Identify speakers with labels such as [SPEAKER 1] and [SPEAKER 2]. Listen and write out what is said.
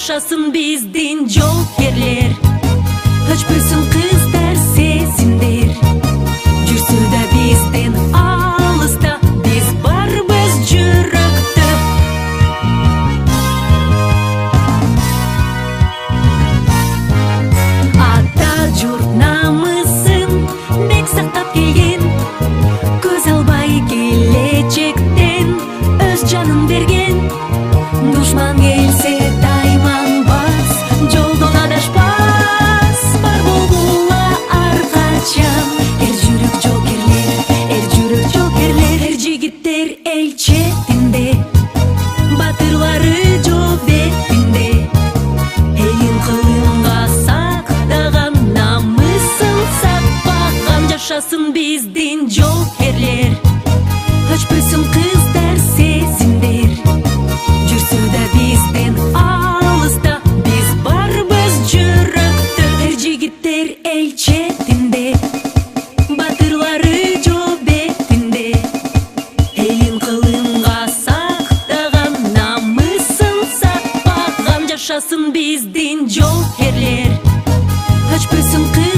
[SPEAKER 1] жашасын биздин жоокерлер, өчпөсүн кыздар сезимдер. Жүрсө да бизден алыста, биз барбыз жүрөктө. Ата журт намысын бек сактап келген, көз албай келечектен өз жанын берген. Душман келсе тайманбас, жолдон адашпас, бар болгула аркачан. Эр жүрөк жоокерлер, эр жигиттер эл четинде, батырлары жоо бетинде. Элин кылымга сактаган, намысын сакпаган, жашасын биздин жоокерлер, өчпөсүн кыздар сезимдер. Жүрсө да бизден алыста, биз барбыз жүрөктө. Эр жигиттер эл четинде, батырлары жоо бетинде. Элин кылымга сактаган, намысын сакпаган, жашасын биздин жоокерлер, өчпөсүн кыз